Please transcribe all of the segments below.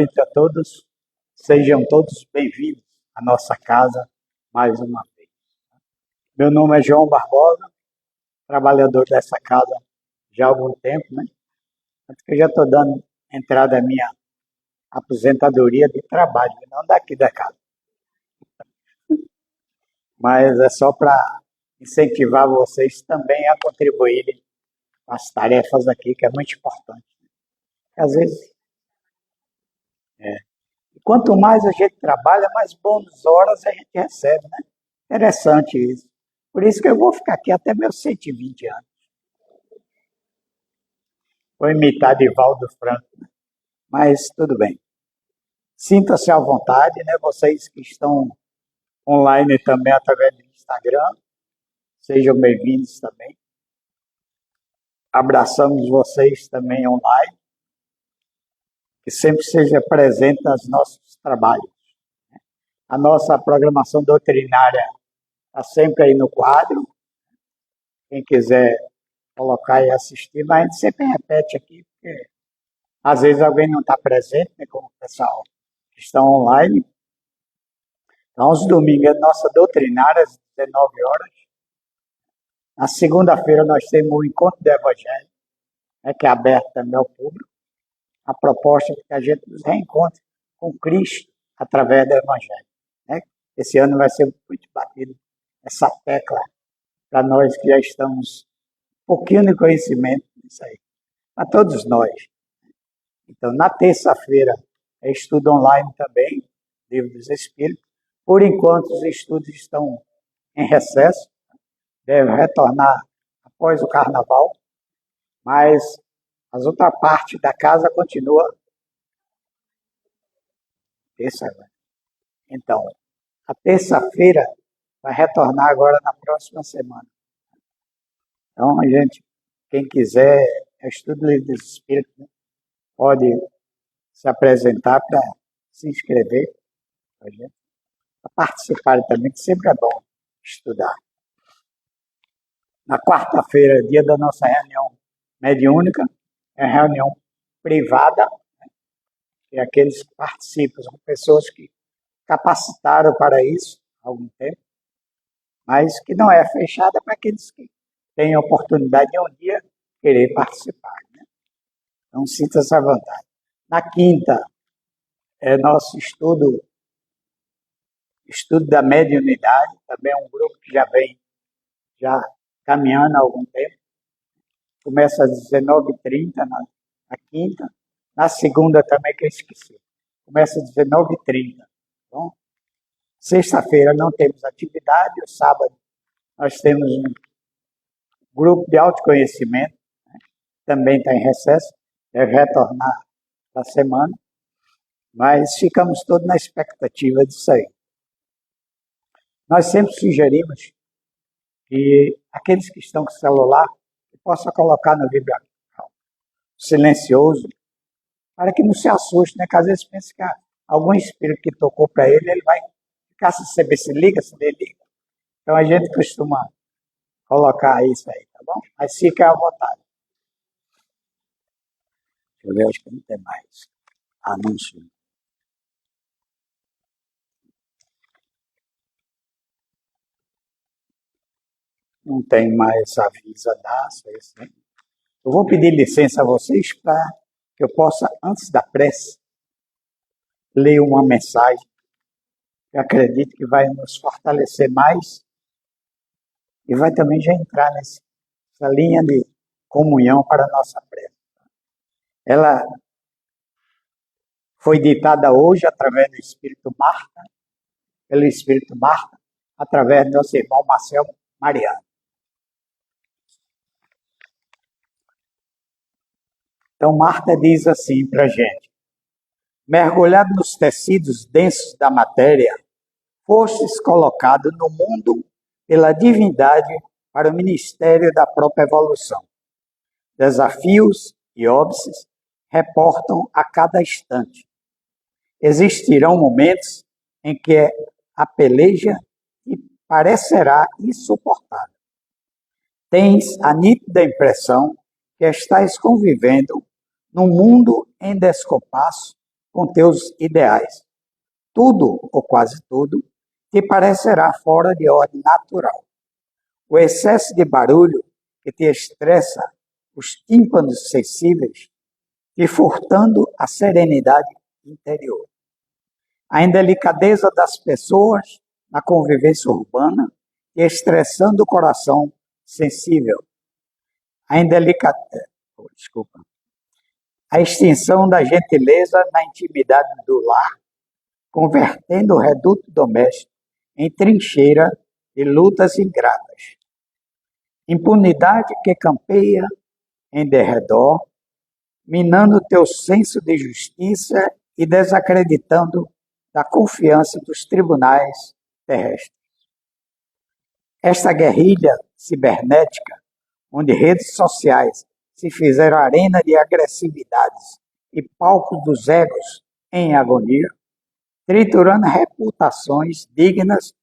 noite a todos. Sejam todos bem-vindos à nossa casa mais uma vez. Meu nome é João Barbosa, trabalhador dessa casa já há algum tempo, né? Eu já estou dando entrada à minha aposentadoria de trabalho, não daqui da casa. Mas é só para incentivar vocês também a contribuírem com as tarefas aqui, que é muito importante. Às vezes, quanto mais a gente trabalha, mais bônus horas a gente recebe, né? Interessante isso. Por isso que eu vou ficar aqui até meus 120 anos. Vou imitar Divaldo Franco, né? Mas tudo bem. Sinta-se à vontade, né? Vocês que estão online também através do Instagram, sejam bem-vindos também. Abraçamos vocês também online, que sempre seja presente nos nossos trabalhos. A nossa programação doutrinária está sempre aí no quadro. Quem quiser colocar e assistir, mas a gente sempre repete aqui, porque às vezes alguém não está presente, né, como o pessoal que estão online. Então, aos domingos é nossa doutrinária, às 19 horas. Na segunda-feira nós temos o encontro do Evangelho, né, que é aberto também ao público. A proposta é que a gente nos reencontre com Cristo através do Evangelho. Né? Esse ano vai ser muito batido essa tecla para nós que já estamos um pouquinho de conhecimento disso aí. Para todos nós. Então, na terça-feira é estudo online também, Livro dos Espíritos. Por enquanto, os estudos estão em recesso, devem retornar após o Carnaval, mas a outra parte da casa continua terça-feira. Então, a terça-feira vai retornar agora na próxima semana. Então, a gente, quem quiser, estudo do Livro dos Espíritos, né, pode se apresentar para se inscrever, para participar também, que sempre é bom estudar. Na quarta-feira, dia da nossa reunião mediúnica, é reunião privada, né? E aqueles que participam são pessoas que capacitaram para isso há algum tempo, mas que não é fechada para aqueles que têm a oportunidade de um dia querer participar. Né? Então, sinta-se à vontade. Na quinta, é nosso estudo da mediunidade, também é um grupo que já vem caminhando há algum tempo. Começa às 19h30 na quinta. Na segunda também, que eu esqueci. Começa às 19h30. Bom, sexta-feira não temos atividade. O sábado nós temos um grupo de autoconhecimento. Né? Também está em recesso. Deve retornar na semana. Mas ficamos todos na expectativa disso aí. Nós sempre sugerimos que aqueles que estão com celular possam colocar no vibrador silencioso, para que não se assuste, né? Que às vezes pensa que algum espírito que tocou para ele, ele vai ficar sem saber se liga, se desliga. Então a gente costuma colocar isso aí, tá bom? Mas fica à vontade. Deixa eu ver, acho que não tem mais anúncio. Não tem mais aviso a dar. Eu vou pedir licença a vocês para que eu possa, antes da prece, ler uma mensagem que eu acredito que vai nos fortalecer mais e vai também já entrar nessa linha de comunhão para a nossa prece. Ela foi ditada hoje através do Espírito Marta, pelo Espírito Marta, através do nosso irmão Marcelo Mariano. Então, Marta diz assim para a gente: mergulhado nos tecidos densos da matéria, fostes colocado no mundo pela divindade para o ministério da própria evolução. Desafios e óbices reportam a cada instante. Existirão momentos em que a peleja te parecerá insuportável. Tens a nítida impressão que estás convivendo num mundo em descompasso com teus ideais. Tudo, ou quase tudo, te parecerá fora de ordem natural. O excesso de barulho que te estressa os tímpanos sensíveis, te furtando a serenidade interior. A indelicadeza das pessoas na convivência urbana, te estressando o coração sensível. A extinção da gentileza na intimidade do lar, convertendo o reduto doméstico em trincheira de lutas ingratas. Impunidade que campeia em derredor, minando teu senso de justiça e desacreditando da confiança dos tribunais terrestres. Esta guerrilha cibernética, onde redes sociais se fizeram arena de agressividades e palco dos egos em agonia, triturando reputações dignas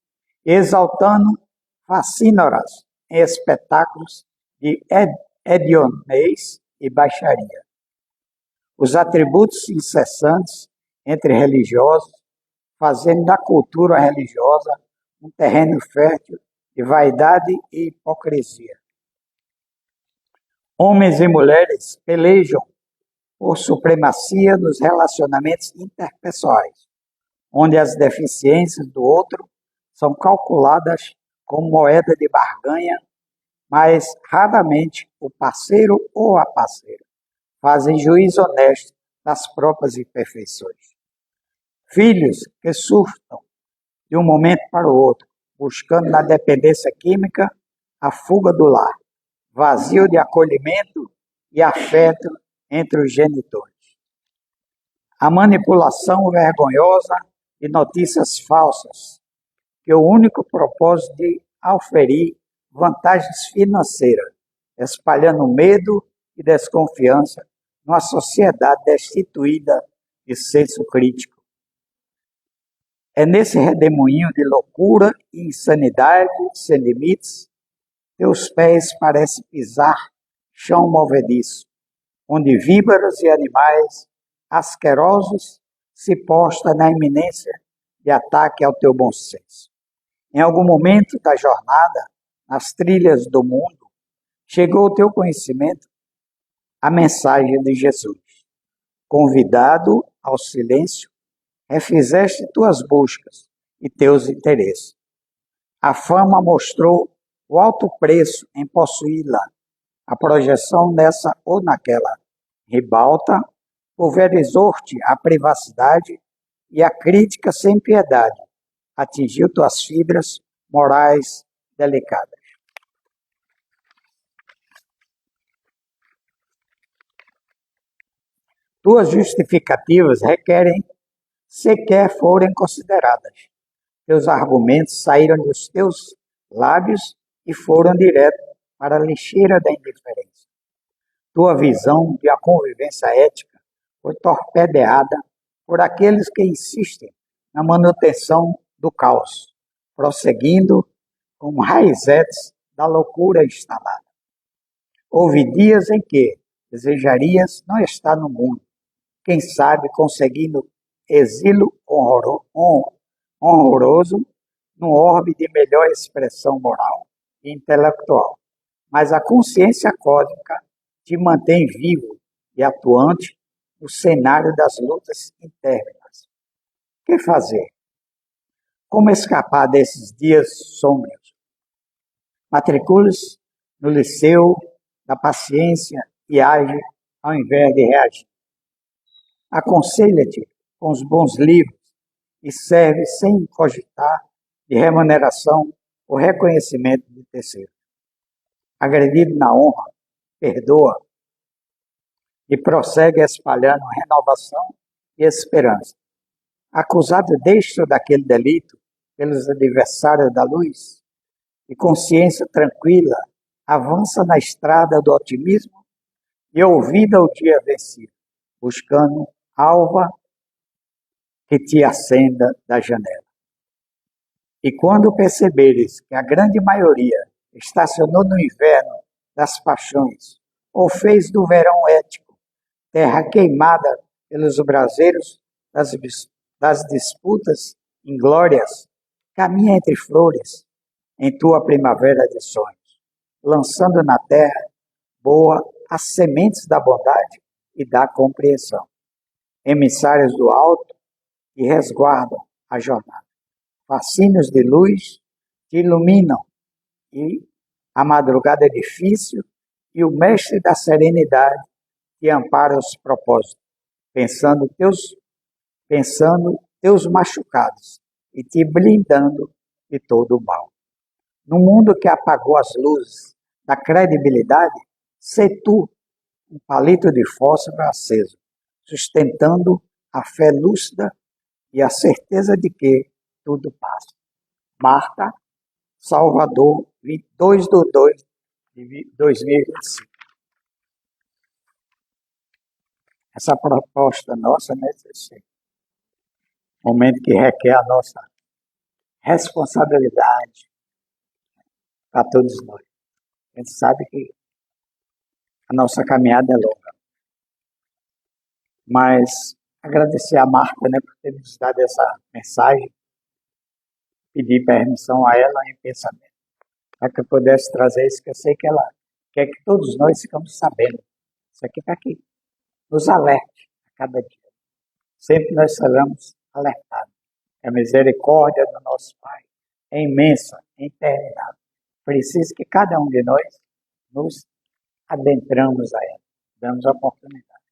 e exaltando facínoras em espetáculos de hedionez e baixaria. Os atributos incessantes entre religiosos, fazendo da cultura religiosa um terreno fértil de vaidade e hipocrisia. Homens e mulheres pelejam por supremacia nos relacionamentos interpessoais, onde as deficiências do outro são calculadas como moeda de barganha, mas raramente o parceiro ou a parceira fazem juízo honesto das próprias imperfeições. Filhos que surtam de um momento para o outro, buscando na dependência química a fuga do lar, vazio de acolhimento e afeto entre os genitores. A manipulação vergonhosa de notícias falsas, que o único propósito de auferir vantagens financeiras, espalhando medo e desconfiança numa sociedade destituída de senso crítico. É nesse redemoinho de loucura e insanidade sem limites que os pés parecem pisar chão movediço, onde víboras e animais asquerosos se postam na iminência de ataque ao teu bom senso. Em algum momento da jornada, nas trilhas do mundo, chegou ao teu conhecimento a mensagem de Jesus. Convidado ao silêncio, refizeste tuas buscas e teus interesses. A fama mostrou o alto preço em possuí-la, a projeção nessa ou naquela ribalta pulverizou-te a privacidade e a crítica sem piedade atingiu tuas fibras morais delicadas. Tuas justificativas requerem sequer forem consideradas. Teus argumentos saíram dos teus lábios e foram direto para a lixeira da indiferença. Tua visão de a convivência ética foi torpedeada por aqueles que insistem na manutenção do caos, prosseguindo como raizetes da loucura instalada. Houve dias em que desejarias não estar no mundo, quem sabe conseguindo exílio honroso num orbe de melhor expressão moral e intelectual. Mas a consciência cósmica te mantém vivo e atuante no cenário das lutas internas. O que fazer? Como escapar desses dias sômbrios? Matricule-se no liceu da paciência e age ao invés de reagir. Aconselha-te com os bons livros e serve sem cogitar de remuneração ou reconhecimento de terceiro. Agredido na honra, perdoa e prossegue espalhando renovação e esperança. Acusado deste ou daquele delito pelos adversários da luz, e consciência tranquila, avança na estrada do otimismo e ouvida o dia vencido, buscando alva que te acenda da janela. E quando perceberes que a grande maioria estacionou no inverno das paixões, ou fez do verão ético terra queimada pelos braseiros das disputas inglórias, caminha entre flores, em tua primavera de sonhos, lançando na terra boa as sementes da bondade e da compreensão. Emissários do alto que resguardam a jornada. Fascínios de luz que iluminam e a madrugada é difícil e o mestre da serenidade que ampara os propósitos, pensando teus machucados e te blindando de todo o mal. No mundo que apagou as luzes da credibilidade, sê tu um palito de fósforo aceso, sustentando a fé lúcida e a certeza de que tudo passa. Marta, Salvador, 22/2 de 2025. Essa proposta nossa nesse momento que requer a nossa responsabilidade para todos nós. A gente sabe que a nossa caminhada é longa. Mas agradecer a Marta, né, por ter nos dado essa mensagem, pedir permissão a ela em pensamento, para que eu pudesse trazer isso, que eu sei que ela quer que todos nós ficamos sabendo. Isso aqui está aqui. Nos alerte a cada dia. Sempre nós seremos alertados. A misericórdia do nosso Pai é imensa, é interminável. Precisa que cada um de nós nos adentramos a ela, damos a oportunidade.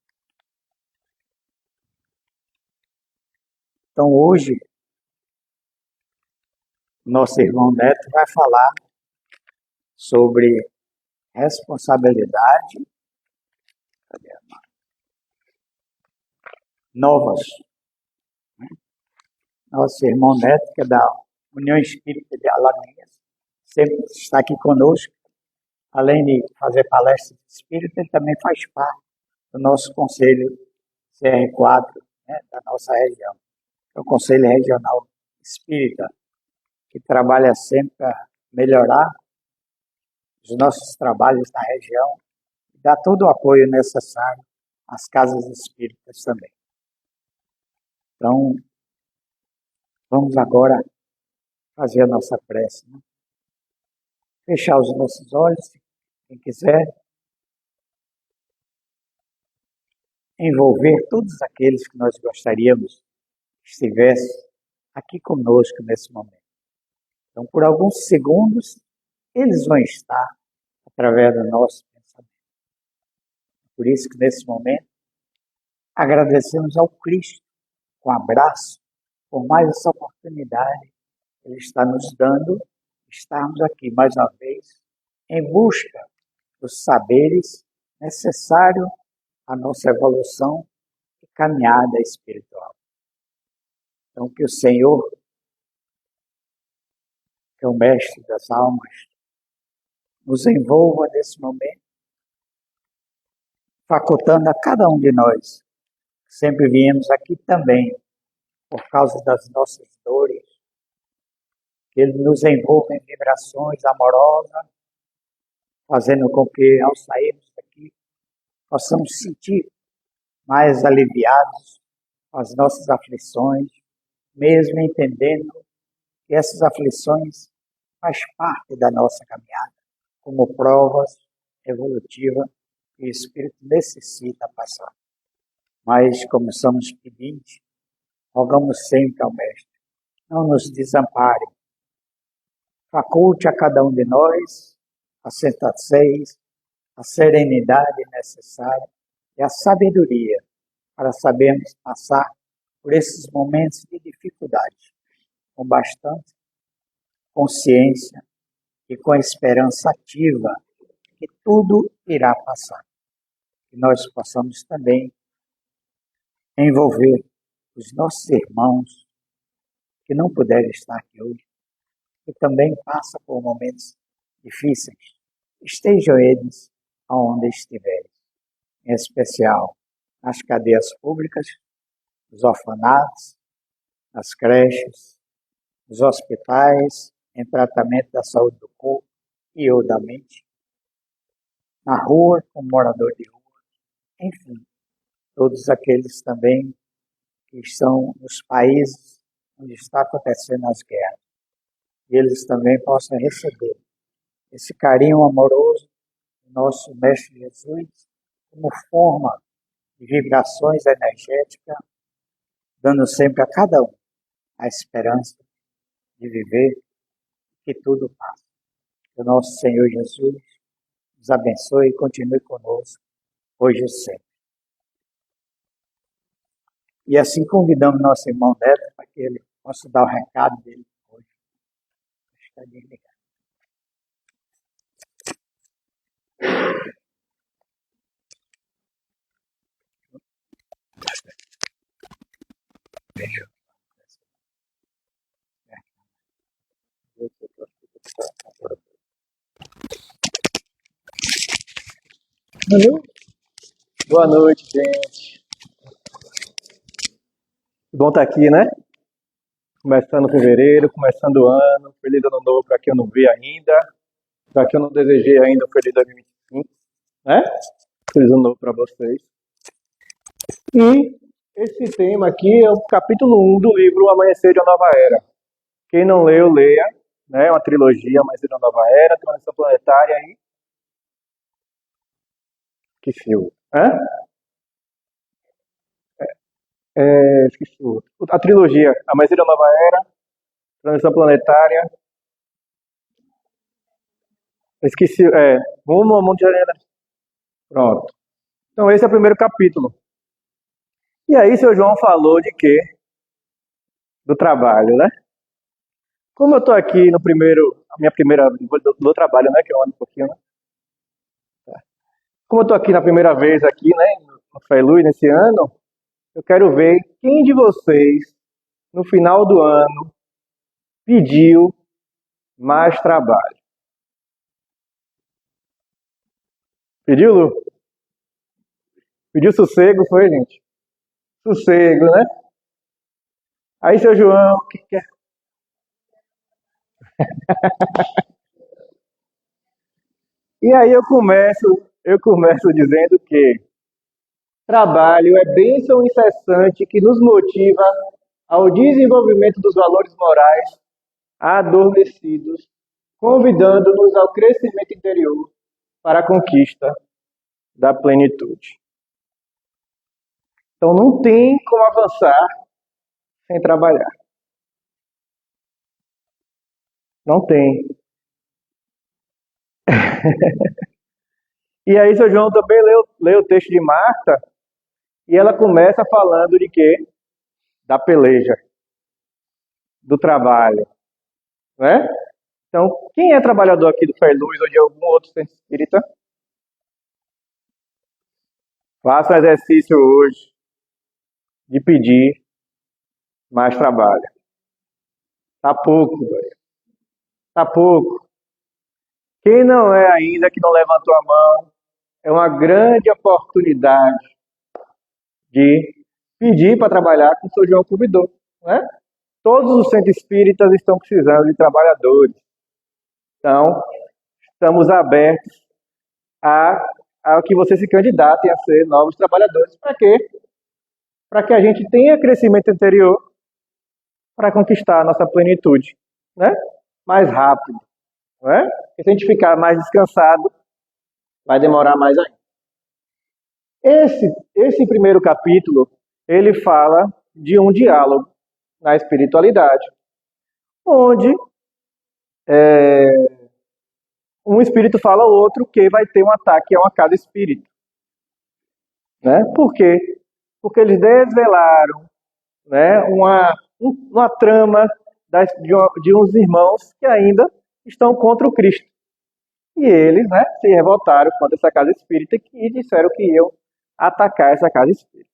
Então hoje, nosso irmão Neto vai falar sobre responsabilidade novas. Nosso irmão Neto, que é da União Espírita de Alagoas, sempre está aqui conosco. Além de fazer palestras de espírita, ele também faz parte do nosso Conselho CR4, né, da nossa região. É o Conselho Regional Espírita, que trabalha sempre para melhorar os nossos trabalhos na região e dar todo o apoio necessário às casas espíritas também. Então, vamos agora fazer a nossa prece, né? Fechar os nossos olhos, quem quiser, envolver todos aqueles que nós gostaríamos que estivessem aqui conosco nesse momento. Então, por alguns segundos, eles vão estar através do nosso pensamento. Por isso que nesse momento, agradecemos ao Cristo com um abraço, por mais essa oportunidade que Ele está nos dando, estarmos aqui mais uma vez, em busca dos saberes necessários à nossa evolução e caminhada espiritual. Então, que o Senhor, que é o Mestre das almas, nos envolva nesse momento, facultando a cada um de nós, que sempre viemos aqui também, por causa das nossas dores, que Ele nos envolva em vibrações amorosas, fazendo com que, ao sairmos daqui, possamos sentir mais aliviados com as nossas aflições, mesmo entendendo que essas aflições faz parte da nossa caminhada, como provas evolutivas que o Espírito necessita passar. Mas, como somos pedintes, rogamos sempre ao Mestre, não nos desampare, faculte a cada um de nós a sensatez, a serenidade necessária e a sabedoria para sabermos passar por esses momentos de dificuldade, com bastante consciência e com a esperança ativa que tudo irá passar. Que nós possamos também envolver os nossos irmãos que não puderem estar aqui hoje, que também passam por momentos difíceis. Estejam eles aonde estiverem, em especial nas cadeias públicas, nos orfanatos, nas creches, nos hospitais, em tratamento da saúde do corpo e ou da mente, na rua, como morador de rua, enfim, todos aqueles também que estão nos países onde está acontecendo as guerras. E eles também possam receber esse carinho amoroso do nosso Mestre Jesus como forma de vibrações energéticas, dando sempre a cada um a esperança de viver que tudo passa. Que o nosso Senhor Jesus nos abençoe e continue conosco, hoje e sempre. E assim convidamos nosso irmão Neto para que ele possa dar o recado dele hoje. Está desligado. Beijo. Boa noite, gente. Bom estar aqui, né? Começando fevereiro, começando o ano. Feliz ano novo para quem eu não vi ainda. Para quem eu não desejei ainda, feliz 2025, né? Feliz ano novo para vocês. E esse tema aqui é o capítulo 1 do livro O Amanhecer de uma Nova Era. Quem não leu, leia. Né? É uma trilogia, Amanhecer de uma Nova Era, Transição Planetária e... Que filme? Hã? Esqueci o outro. A trilogia Amanhecer de uma Nova Era, Transição Planetária. Esqueci, Rumo ao Mundo de Arena. Pronto. Então esse é o primeiro capítulo. E aí seu João falou de quê? Do trabalho, né? Como eu tô aqui no primeiro, a minha primeira, do trabalho, né? Que eu ando um pouquinho, né? Como eu tô aqui na primeira vez aqui, né? No Fé e Luz, nesse ano, eu quero ver quem de vocês, no final do ano, pediu mais trabalho. Pediu, Lu? Pediu sossego, foi, gente? Sossego, né? Aí, seu João, o que quer? E aí eu começo dizendo que trabalho é bênção incessante que nos motiva ao desenvolvimento dos valores morais adormecidos, convidando-nos ao crescimento interior para a conquista da plenitude. Então não tem como avançar sem trabalhar. Não tem. E aí, seu João também leu o texto de Marta, e ela começa falando de quê? Da peleja, do trabalho, né? Então, quem é trabalhador aqui do Fé e Luz ou de algum outro centro espírita? Faça um exercício hoje de pedir mais trabalho. Tá pouco, velho. Tá pouco. Quem não é ainda, que não levantou a mão, é uma grande oportunidade de pedir para trabalhar com o seu João convidou, né? Todos os centros espíritas estão precisando de trabalhadores. Então, estamos abertos a que vocês se candidatem a ser novos trabalhadores. Para quê? Para que a gente tenha crescimento interior para conquistar a nossa plenitude, né? Mais rápido, né? Porque se a gente ficar mais descansado, vai demorar mais ainda. Esse primeiro capítulo, ele fala de um diálogo na espiritualidade, onde um espírito fala ao outro que vai ter um ataque a cada espírito. Né? Por quê? Porque eles desvelaram, né, uma trama de uns irmãos que ainda estão contra o Cristo. E eles, né, se revoltaram contra essa casa espírita e disseram que iam atacar essa casa espírita.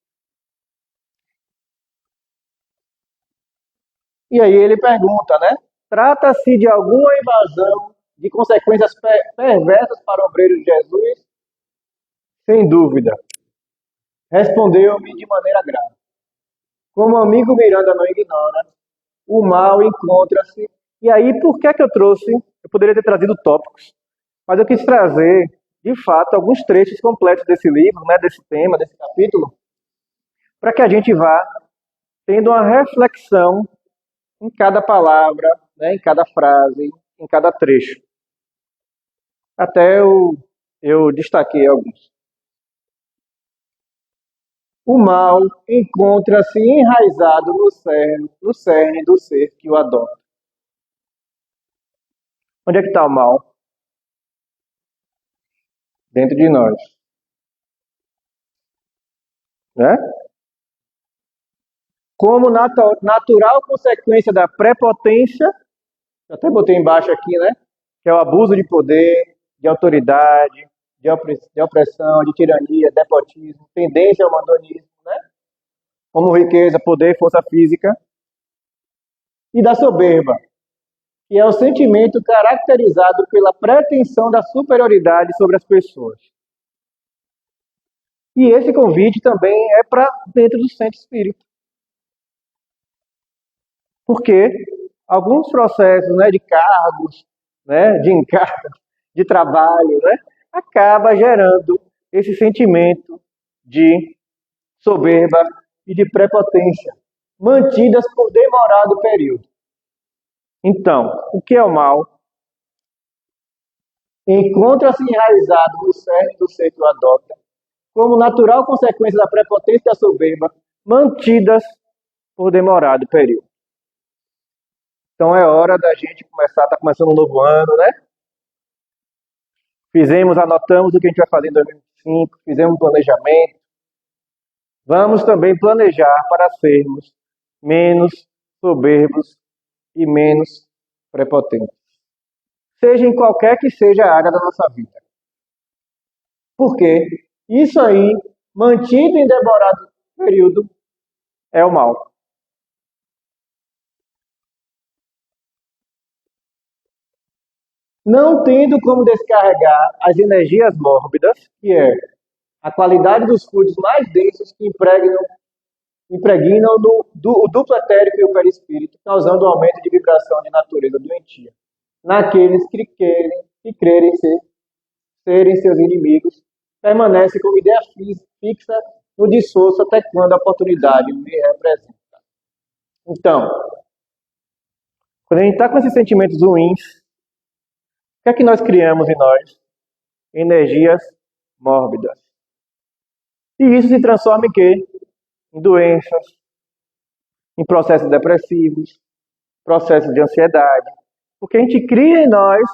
E aí ele pergunta, né? Trata-se de alguma invasão de consequências perversas para o obreiro de Jesus? Sem dúvida. Respondeu-me de maneira grave. Como o amigo Miranda não ignora, o mal encontra-se. E aí, por que eu trouxe? Eu poderia ter trazido tópicos, mas eu quis trazer, de fato, alguns trechos completos desse livro, né, desse tema, desse capítulo, para que a gente vá tendo uma reflexão em cada palavra, né, em cada frase, em cada trecho. Até eu destaquei alguns. O mal encontra-se enraizado no cerne do ser que o adota. Onde é que está o mal? Dentro de nós. Né? Como natural consequência da prepotência, até botei embaixo aqui, né? Que é o abuso de poder, de autoridade, de opressão, de tirania, despotismo, tendência ao abandonismo, né? Como riqueza, poder, força física. E da soberba, que é o sentimento caracterizado pela pretensão da superioridade sobre as pessoas. E esse convite também é para dentro do centro espírita. Porque alguns processos, né, de cargos, né, de encargos, de trabalho, né, acaba gerando esse sentimento de soberba e de prepotência, mantidas por demorado período. Então, o que é o mal? Encontra-se enraizado no cerne do ser que o adota, como natural consequência da prepotência e da soberba, mantidas por demorado período. Então é hora da gente começar, está começando um novo ano, né? Anotamos o que a gente vai fazer em 2025, fizemos um planejamento. Vamos também planejar para sermos menos soberbos e menos prepotentes. Seja em qualquer que seja a área da nossa vida. Porque isso aí, mantido em demorado período, é o mal. Não tendo como descarregar as energias mórbidas, que é a qualidade dos fluidos mais densos que impregnam o duplo etérico e o perispírito, causando um aumento de vibração de natureza doentia. Naqueles que crerem serem seus inimigos, permanece como ideia fixa no dissoço até quando a oportunidade me representa. Então, quando a gente está com esses sentimentos ruins, o que é que nós criamos em nós? Energias mórbidas. E isso se transforma em quê? Em doenças, em processos depressivos, processos de ansiedade. Porque a gente cria em nós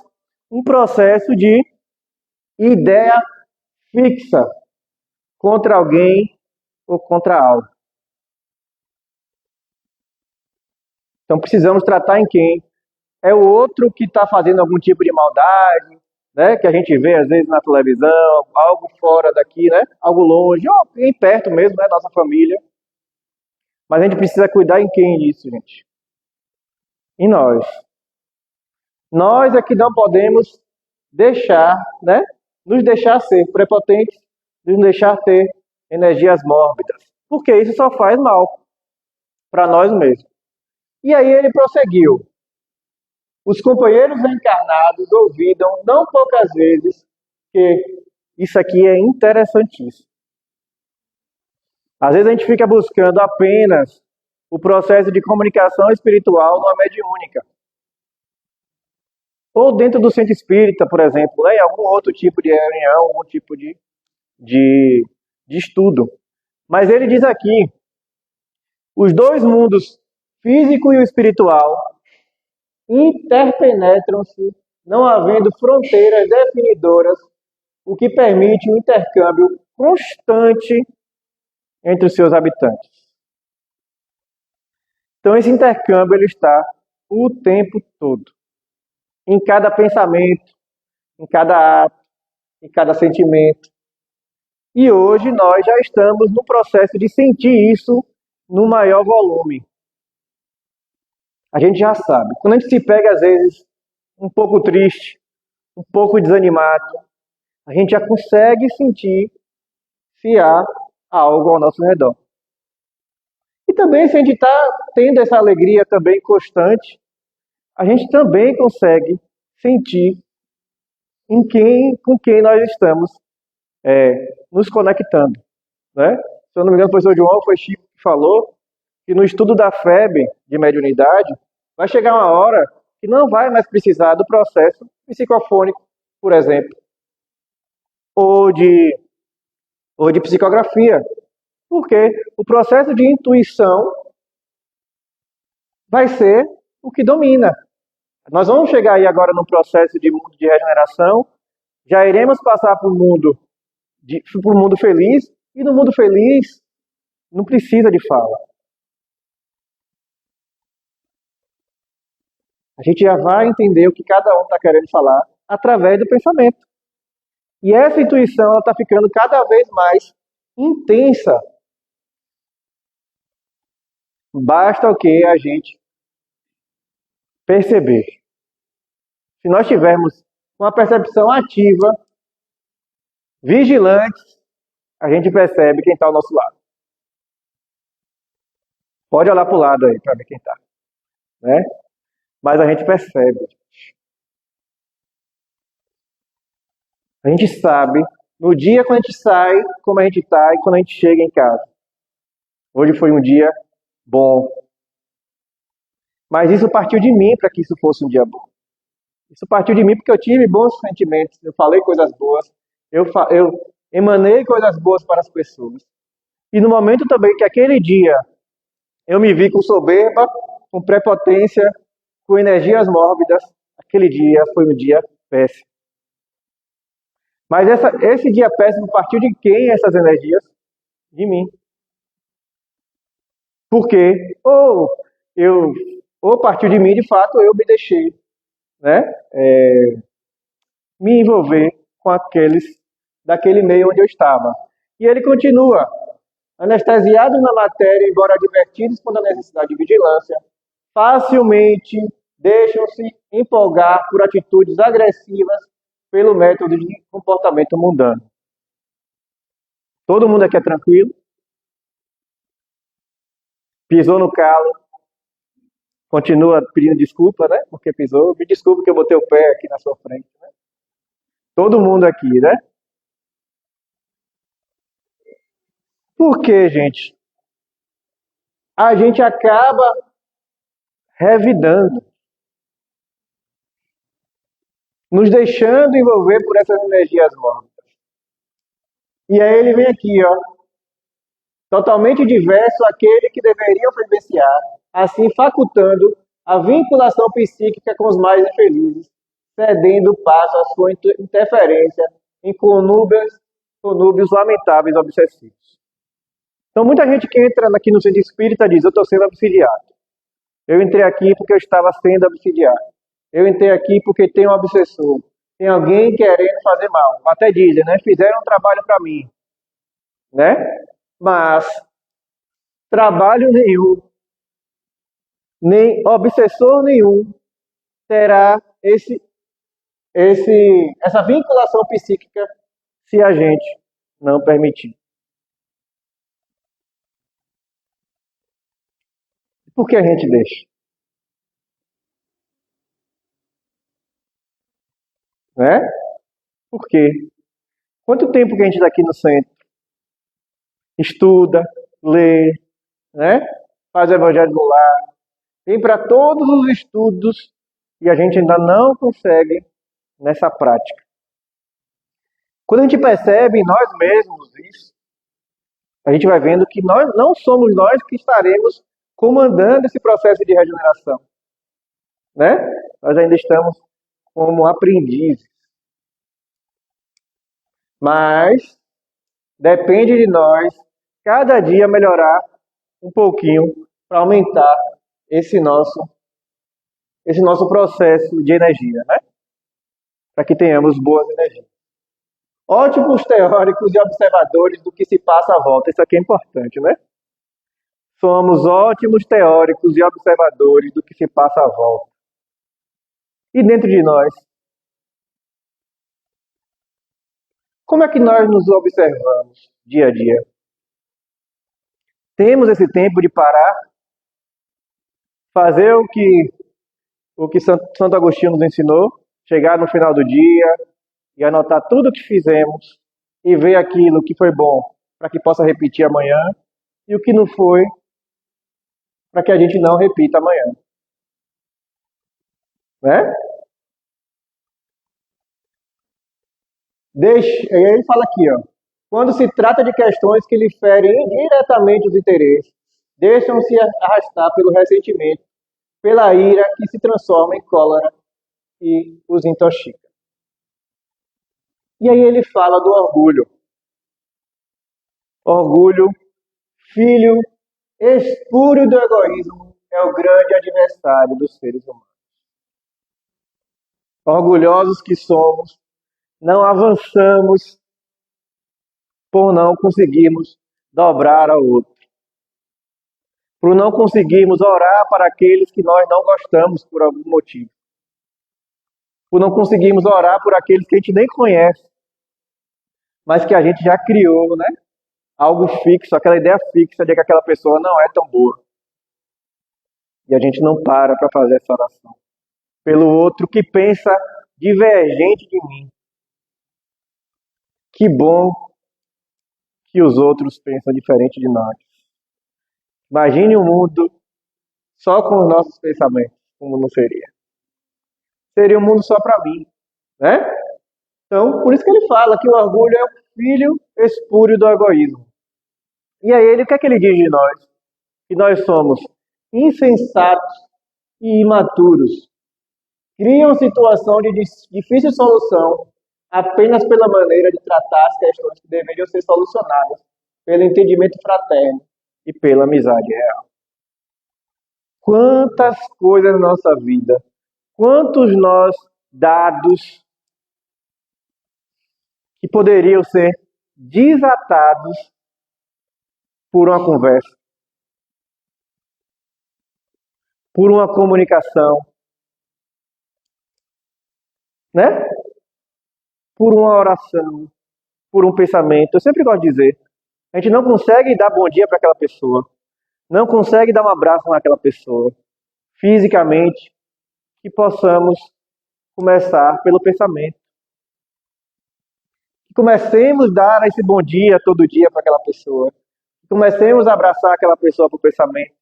um processo de ideia fixa contra alguém ou contra algo. Então precisamos tratar em quem? É o outro que está fazendo algum tipo de maldade, né? Que a gente vê às vezes na televisão, algo fora daqui, né? Algo longe, ou bem perto mesmo, né? Nossa família. Mas a gente precisa cuidar em quem isso, gente? Em nós. Nós é que não podemos deixar, né? Nos deixar ser prepotentes, nos deixar ter energias mórbidas. Porque isso só faz mal para nós mesmos. E aí ele prosseguiu. Os companheiros encarnados ouvidam não poucas vezes que isso aqui é interessantíssimo. Às vezes a gente fica buscando apenas o processo de comunicação espiritual numa mediúnica. Ou dentro do centro espírita, por exemplo, né, em algum outro tipo de reunião, algum tipo de estudo. Mas ele diz aqui, os dois mundos, físico e o espiritual, interpenetram-se, não havendo fronteiras definidoras, o que permite um intercâmbio constante entre os seus habitantes. Então esse intercâmbio ele está o tempo todo, em cada pensamento, em cada ato, em cada sentimento. E hoje nós já estamos no processo de sentir isso no maior volume. A gente já sabe. Quando a gente se pega, às vezes, um pouco triste, um pouco desanimado, a gente já consegue sentir se há algo ao nosso redor. E também, se a gente está tendo essa alegria também constante, a gente também consegue sentir com quem nós estamos nos conectando. Né? Se eu não me engano, o professor João foi Chico que falou que no estudo da FEB, de mediunidade, vai chegar uma hora que não vai mais precisar do processo psicofônico, por exemplo, ou de, ou de psicografia, porque o processo de intuição vai ser o que domina. Nós vamos chegar aí agora no processo de mundo de regeneração, já iremos passar para o mundo feliz, e no mundo feliz não precisa de fala. A gente já vai entender o que cada um está querendo falar através do pensamento. E essa intuição está ficando cada vez mais intensa. Basta o que a gente perceber. Se nós tivermos uma percepção ativa, vigilante, a gente percebe quem está ao nosso lado. Pode olhar para o lado aí para ver quem está, né? Mas a gente percebe. A gente sabe no dia quando a gente sai, como a gente está e quando a gente chega em casa. Hoje foi um dia bom. Mas isso partiu de mim para que isso fosse um dia bom. Isso partiu de mim porque eu tive bons sentimentos, eu falei coisas boas, eu emanei coisas boas para as pessoas. E no momento também que aquele dia eu me vi com soberba, com prepotência, com energias mórbidas, aquele dia foi um dia péssimo. Mas esse dia péssimo partiu de quem essas energias? De mim. Porque ou partiu de mim, de fato, eu me deixei, né, me envolver com aqueles daquele meio onde eu estava. E ele continua, anestesiados na matéria, embora advertidos quanto à necessidade de vigilância, facilmente deixam-se empolgar por atitudes agressivas pelo método de comportamento mundano. Todo mundo aqui é tranquilo? Pisou no calo, continua pedindo desculpa, né? Porque pisou. Me desculpe que eu botei o pé aqui na sua frente, né? Todo mundo aqui, né? Por quê, gente? A gente acaba revidando, nos deixando envolver por essas energias mórbidas. E aí ele vem aqui, ó, totalmente diverso àquele que deveriam vivenciar, assim facultando a vinculação psíquica com os mais infelizes, cedendo passo à sua interferência em conúbios lamentáveis obsessivos. Então, muita gente que entra aqui no centro espírita diz: eu estou sendo obsidiado. Eu entrei aqui porque eu estava sendo obsidiado. Eu entrei aqui porque tem um obsessor. Tem alguém querendo fazer mal. Até dizem, né? Fizeram um trabalho para mim, né? Mas trabalho nenhum, nem obsessor nenhum terá essa vinculação psíquica se a gente não permitir. Por que a gente deixa? Né? Por quê? Quanto tempo que a gente está aqui no centro? Estuda, lê, né? Faz o evangelho no lar, vem para todos os estudos e a gente ainda não consegue nessa prática. Quando a gente percebe em nós mesmos isso, a gente vai vendo que nós não somos nós que estaremos comandando esse processo de regeneração, né? Nós ainda estamos como aprendizes. Mas depende de nós cada dia melhorar um pouquinho para aumentar esse nosso processo de energia, né? Para que tenhamos boas energias. Ótimos teóricos e observadores do que se passa à volta. Isso aqui é importante, né? Somos ótimos teóricos e observadores do que se passa à volta. E dentro de nós, como é que nós nos observamos dia a dia? Temos esse tempo de parar, fazer o que Santo Agostinho nos ensinou, chegar no final do dia e anotar tudo o que fizemos e ver aquilo que foi bom para que possa repetir amanhã e o que não foi, para que a gente não repita amanhã. Né? E aí ele fala aqui, ó, quando se trata de questões que lhe ferem diretamente os interesses, deixam-se arrastar pelo ressentimento, pela ira que se transforma em cólera e os intoxica. E aí ele fala do orgulho. Orgulho, filho espúrio do egoísmo, é o grande adversário dos seres humanos. Orgulhosos que somos, não avançamos por não conseguirmos dobrar ao outro. Por não conseguirmos orar para aqueles que nós não gostamos por algum motivo. Por não conseguirmos orar por aqueles que a gente nem conhece, mas que a gente já criou, né? Algo fixo, aquela ideia fixa de que aquela pessoa não é tão boa. E a gente não para fazer essa oração. Pelo outro que pensa divergente de mim. Que bom que os outros pensam diferente de nós. Imagine um mundo só com os nossos pensamentos, como não seria? Seria um mundo só para mim, né? Então, por isso que ele fala que o orgulho é o filho espúrio do egoísmo. E aí o que é que ele diz de nós? Que nós somos insensatos e imaturos. Cria uma situação de difícil solução apenas pela maneira de tratar as questões que deveriam ser solucionadas pelo entendimento fraterno e pela amizade real. Quantas coisas na nossa vida, quantos nós dados que poderiam ser desatados por uma conversa, por uma comunicação, né? Por uma oração, por um pensamento. Eu sempre gosto de dizer, a gente não consegue dar bom dia para aquela pessoa, não consegue dar um abraço naquela pessoa, fisicamente, que possamos começar pelo pensamento. Que comecemos a dar esse bom dia todo dia para aquela pessoa. Que comecemos a abraçar aquela pessoa por pensamento.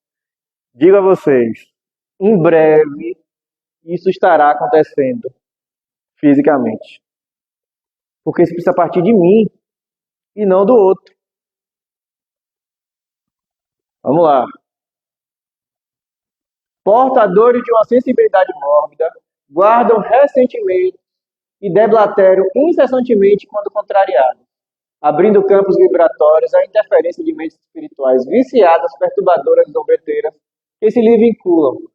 Digo a vocês, em breve isso estará acontecendo fisicamente. Porque isso precisa partir de mim e não do outro. Vamos lá. Portadores de uma sensibilidade mórbida, guardam ressentimento e deblatério incessantemente quando contrariados, abrindo campos vibratórios à interferência de mentes espirituais viciadas, perturbadoras e zombeteiras que se lhe vinculam,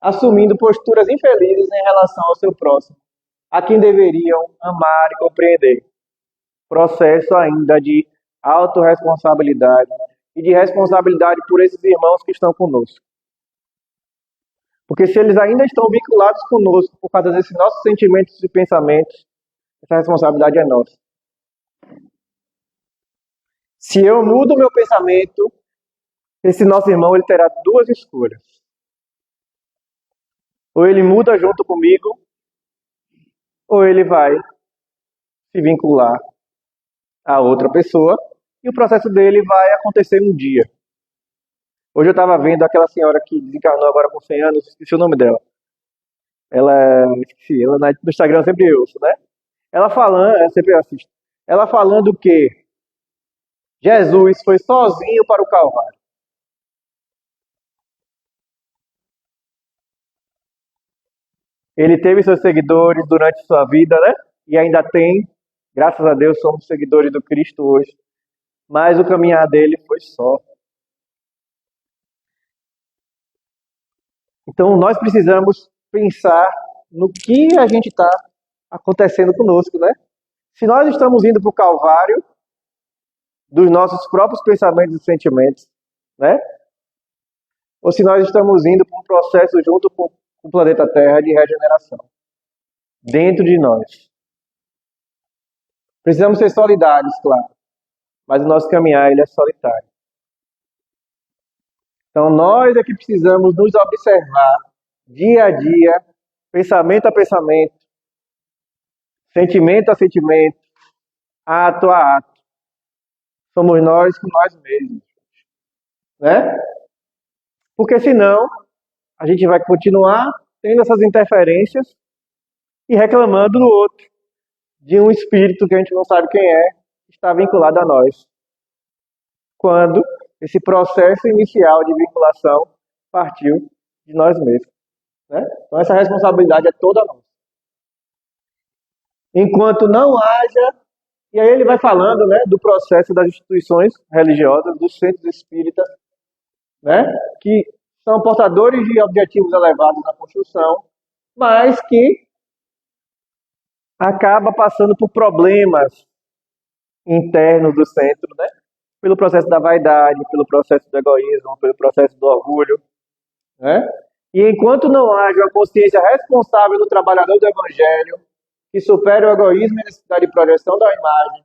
assumindo posturas infelizes em relação ao seu próximo, a quem deveriam amar e compreender. Processo ainda de autorresponsabilidade e de responsabilidade por esses irmãos que estão conosco. Porque se eles ainda estão vinculados conosco por causa desses nossos sentimentos e pensamentos, essa responsabilidade é nossa. Se eu mudo meu pensamento, esse nosso irmão ele terá duas escolhas. Ou ele muda junto comigo, ou ele vai se vincular a outra pessoa e o processo dele vai acontecer um dia. Hoje eu estava vendo aquela senhora que desencarnou agora com 100 anos, esqueci o nome dela. Esqueci, ela no Instagram sempre eu ouço, né? Ela falando, eu sempre assisto. Ela falando que Jesus foi sozinho para o Calvário. Ele teve seus seguidores durante sua vida, né? E ainda tem. Graças a Deus somos seguidores do Cristo hoje. Mas o caminhar dele foi só. Então nós precisamos pensar no que a gente está acontecendo conosco, né? Se nós estamos indo para o Calvário dos nossos próprios pensamentos e sentimentos, né? Ou se nós estamos indo para um processo junto com o planeta Terra de regeneração, dentro de nós. Precisamos ser solidários, claro, mas o nosso caminhar ele é solitário. Então nós é que precisamos nos observar dia a dia, pensamento a pensamento, sentimento a sentimento, ato a ato. Somos nós com nós mesmos, né? Porque senão a gente vai continuar tendo essas interferências e reclamando do outro, de um espírito que a gente não sabe quem é, que está vinculado a nós. Quando esse processo inicial de vinculação partiu de nós mesmos. Né? Então essa responsabilidade é toda nossa. Enquanto não haja, e aí ele vai falando, né, do processo das instituições religiosas, dos centros espíritas, né, que são portadores de objetivos elevados na construção, mas que acaba passando por problemas internos do centro, né, pelo processo da vaidade, pelo processo do egoísmo, pelo processo do orgulho, né? E enquanto não haja uma consciência responsável do trabalhador do evangelho, que supere o egoísmo e a necessidade de projeção da imagem,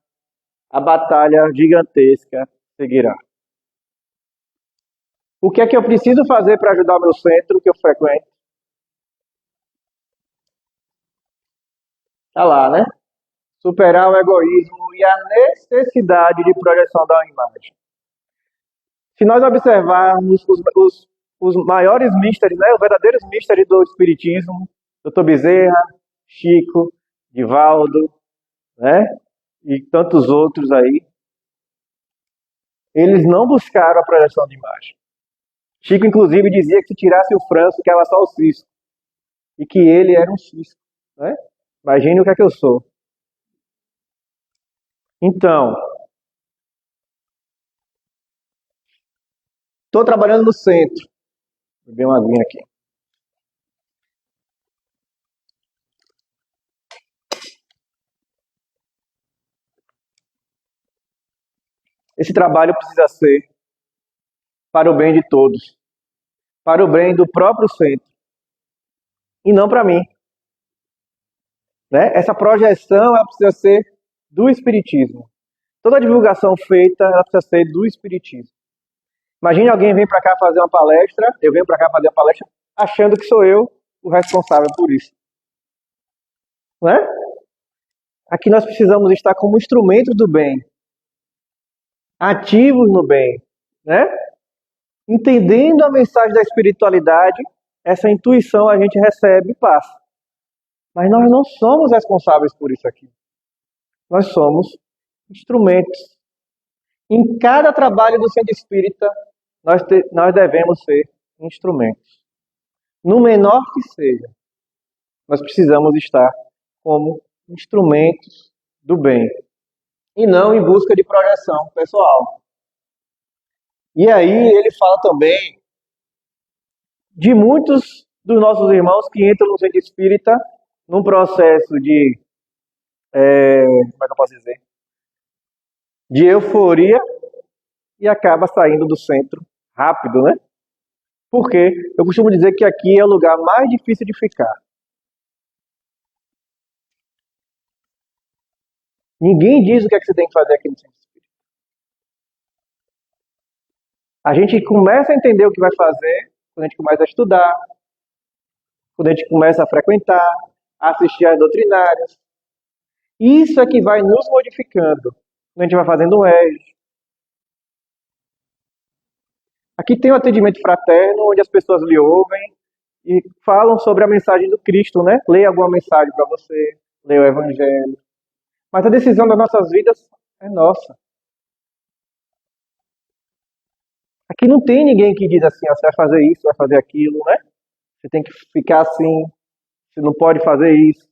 a batalha gigantesca seguirá. O que é que eu preciso fazer para ajudar o meu centro que eu frequento? Tá lá, né? Superar o egoísmo e a necessidade de projeção da imagem. Se nós observarmos os maiores místeres, né, os verdadeiros místeres do Espiritismo, Dr. Bezerra, Chico, Divaldo, né, e tantos outros aí, eles não buscaram a projeção de imagem. Chico, inclusive, dizia que se tirasse o Franco, ficava só o cisco, e que ele era um cisco. Né? Imagine o que é que eu sou. Então, estou trabalhando no centro. Vou beber uma aguinha aqui. Esse trabalho precisa ser para o bem de todos, para o bem do próprio centro, e não para mim. Né? Essa projeção ela precisa ser do Espiritismo. Toda a divulgação feita ela precisa ser do Espiritismo. Imagine alguém vem para cá fazer uma palestra, eu venho para cá fazer uma palestra achando que sou eu o responsável por isso. Né? Aqui nós precisamos estar como instrumentos do bem, ativos no bem, né? Entendendo a mensagem da espiritualidade, essa intuição a gente recebe e passa. Mas nós não somos responsáveis por isso aqui. Nós somos instrumentos. Em cada trabalho do centro espírita, nós devemos ser instrumentos. No menor que seja, nós precisamos estar como instrumentos do bem. E não em busca de projeção pessoal. E aí ele fala também de muitos dos nossos irmãos que entram no centro espírita num processo de, como é que eu posso dizer? De euforia e acaba saindo do centro rápido, né? Porque eu costumo dizer que aqui é o lugar mais difícil de ficar. Ninguém diz o que é que você tem que fazer aqui no centro espírita. A gente começa a entender o que vai fazer quando a gente começa a estudar, quando a gente começa a frequentar, a assistir às doutrinárias. Isso é que vai nos modificando. Quando a gente vai fazendo um régio. Aqui tem um atendimento fraterno, onde as pessoas lhe ouvem e falam sobre a mensagem do Cristo, né? Leia alguma mensagem para você, leia o Evangelho. Mas a decisão das nossas vidas é nossa. Aqui não tem ninguém que diz assim, ó, você vai fazer isso, vai fazer aquilo, né? Você tem que ficar assim, você não pode fazer isso.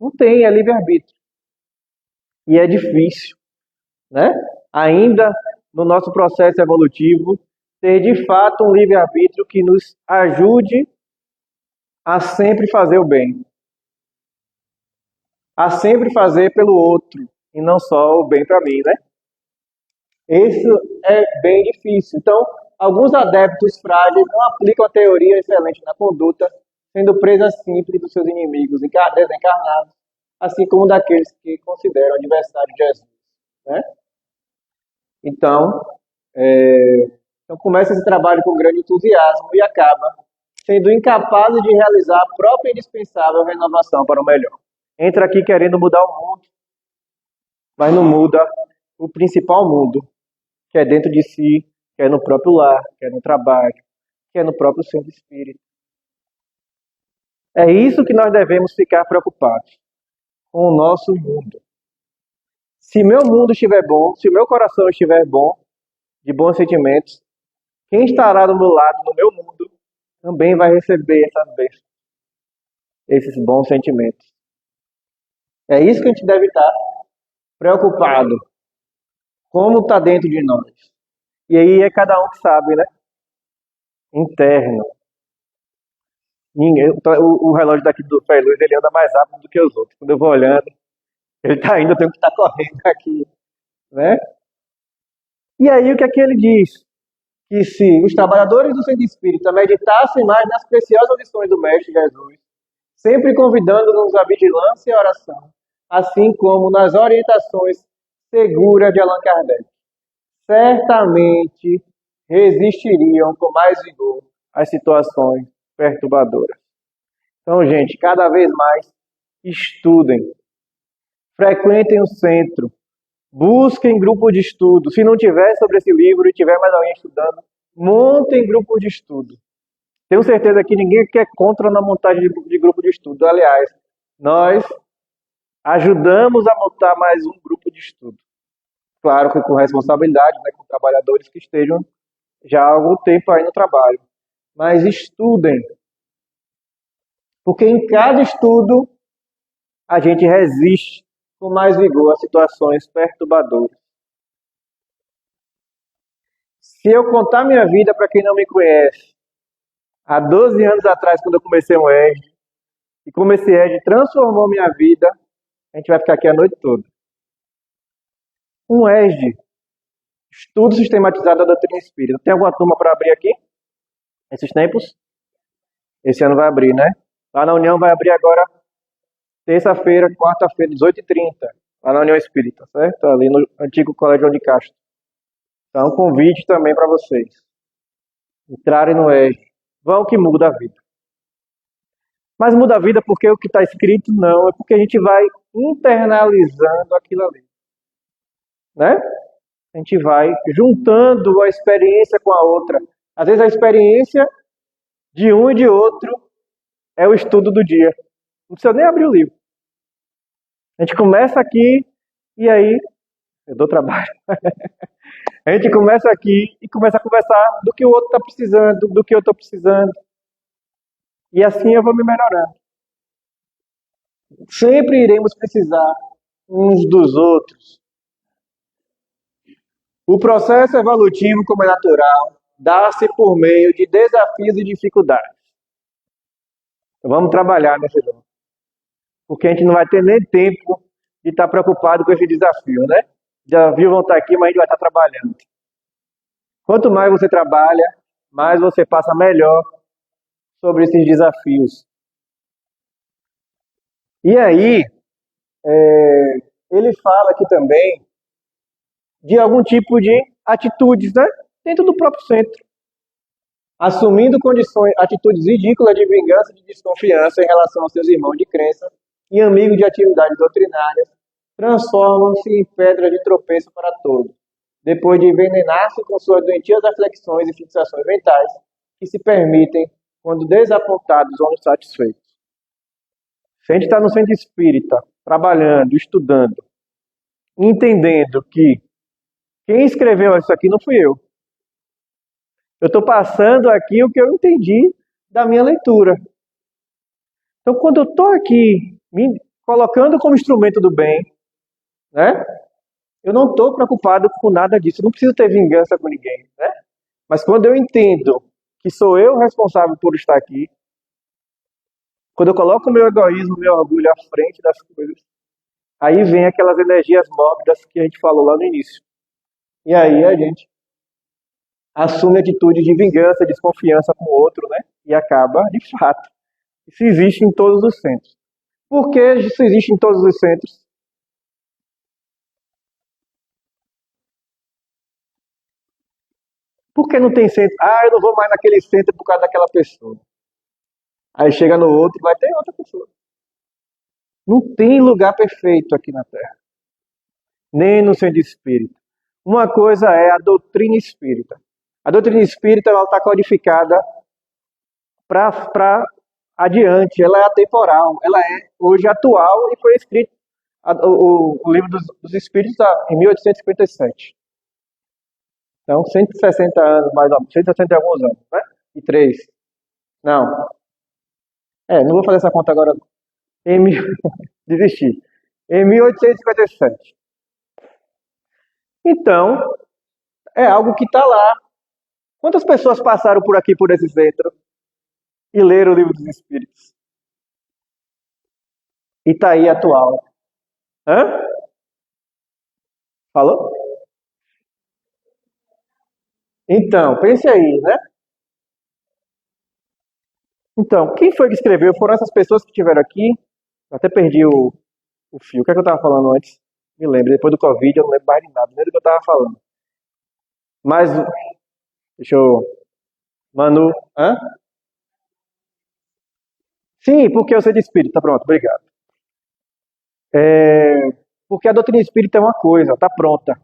Não tem, é livre-arbítrio. E é difícil, né? Ainda no nosso processo evolutivo, ter de fato um livre-arbítrio que nos ajude a sempre fazer o bem. A sempre fazer pelo outro, e não só o bem para mim, né? Isso é bem difícil. Então, alguns adeptos frágeis não aplicam a teoria excelente na conduta, sendo presas simples dos seus inimigos desencarnados, assim como daqueles que consideram adversário de Jesus. Né? Então começa esse trabalho com grande entusiasmo e acaba sendo incapaz de realizar a própria indispensável renovação para o melhor. Entra aqui querendo mudar o mundo, mas não muda o principal mundo, que é dentro de si, que é no próprio lar, que é no trabalho, que é no próprio centro espírita. É isso que nós devemos ficar preocupados, com o nosso mundo. Se meu mundo estiver bom, se o meu coração estiver bom, de bons sentimentos, quem estará do meu lado, no meu mundo, também vai receber essas bênçãos, esses bons sentimentos. É isso que a gente deve estar preocupado. Como está dentro de nós. E aí é cada um que sabe, né? Interno. O relógio daqui do Fé Luz, ele anda mais rápido do que os outros. Quando eu vou olhando, ele está indo, eu tenho que estar correndo aqui, né? E aí o que é que ele diz? Que se os trabalhadores do centro espírita meditassem mais nas preciosas lições do Mestre Jesus, sempre convidando-nos à vigilância e oração, assim como nas orientações seguras de Allan Kardec, certamente resistiriam com mais vigor às situações perturbadoras. Então, gente, cada vez mais estudem, frequentem o centro, busquem grupo de estudo. Se não tiver sobre esse livro e tiver mais alguém estudando, montem grupo de estudo. Tenho certeza que ninguém aqui é contra na montagem de grupo de estudo. Aliás, nós ajudamos a montar mais um grupo de estudo. Claro que com responsabilidade, né, com trabalhadores que estejam já há algum tempo aí no trabalho. Mas estudem. Porque em cada estudo a gente resiste com mais vigor a situações perturbadoras. Se eu contar minha vida para quem não me conhece, há 12 anos atrás, quando eu comecei um ESD, e como esse ESD transformou minha vida, a gente vai ficar aqui a noite toda. Um ESD, estudo sistematizado da doutrina espírita. Tem alguma turma para abrir aqui? Esses tempos? Esse ano vai abrir, né? Lá na União vai abrir agora, terça-feira, quarta-feira, 18h30. Lá na União Espírita, certo? Ali no antigo Colégio João de Castro. Então, um convite também para vocês. Entrarem no ESD. Vão que muda a vida. Mas muda a vida porque o que está escrito não, é porque a gente vai internalizando aquilo ali. Né? A gente vai juntando a experiência com a outra. Às vezes a experiência de um e de outro é o estudo do dia. Não precisa nem abrir o livro. A gente começa aqui e aí eu dou trabalho. A gente começa aqui e começa a conversar do que o outro está precisando, do que eu estou precisando. E assim eu vou me melhorando. Sempre iremos precisar uns dos outros. O processo evolutivo, como é natural, dá-se por meio de desafios e dificuldades. Então, vamos trabalhar nesse jogo. Porque a gente não vai ter nem tempo de estar preocupado com esse desafio, né? Desafios vão estar aqui, mas a gente vai estar trabalhando. Quanto mais você trabalha, mais você passa melhor sobre esses desafios. E aí, ele fala aqui também de algum tipo de atitudes, né? Dentro do próprio centro. Assumindo atitudes ridículas de vingança e de desconfiança em relação aos seus irmãos de crença e amigos de atividades doutrinárias, transformam-se em pedra de tropeço para todos, depois de envenenar-se com suas doentias reflexões e fixações mentais que se permitem quando desapontados ou insatisfeitos. Se a gente está no centro espírita, trabalhando, estudando, entendendo que quem escreveu isso aqui não fui eu. Eu estou passando aqui o que eu entendi da minha leitura. Então, quando eu estou aqui me colocando como instrumento do bem, né? Eu não estou preocupado com nada disso. Eu não preciso ter vingança com ninguém, né? Mas quando eu entendo que sou eu responsável por estar aqui, quando eu coloco o meu egoísmo, o meu orgulho à frente das coisas, aí vem aquelas energias mórbidas que a gente falou lá no início. E aí a gente assume atitude de vingança, desconfiança com o outro, né? E acaba, de fato. Isso existe em todos os centros. Por que isso existe em todos os centros? Por que não tem centro? Ah, eu não vou mais naquele centro por causa daquela pessoa. Aí chega no outro e vai ter outra pessoa. Não tem lugar perfeito aqui na Terra. Nem no centro espírita. Uma coisa é a doutrina espírita. A doutrina espírita está codificada para adiante, ela é atemporal, ela é hoje atual e foi escrito o livro dos Espíritos em 1857. Então, 160 anos, mais ou menos, 160 e alguns anos, né? E 3. Não. Não vou fazer essa conta agora. Desisti. Em 1857. Então, é algo que está lá. Quantas pessoas passaram por aqui, por esse centro, e leram o livro dos Espíritos? E está aí atual. Hã? Falou? Então, pense aí, né? Então, quem foi que escreveu? Foram essas pessoas que estiveram aqui. Eu até perdi o fio. O que é que eu estava falando antes? Me lembro. Depois do Covid, eu não lembro mais de nada. Nem do que eu estava falando. Mas, deixa eu... Manu, hã? Sim, porque eu sei de espírito. Tá pronto, obrigado. Porque a doutrina espírita é uma coisa, tá pronta.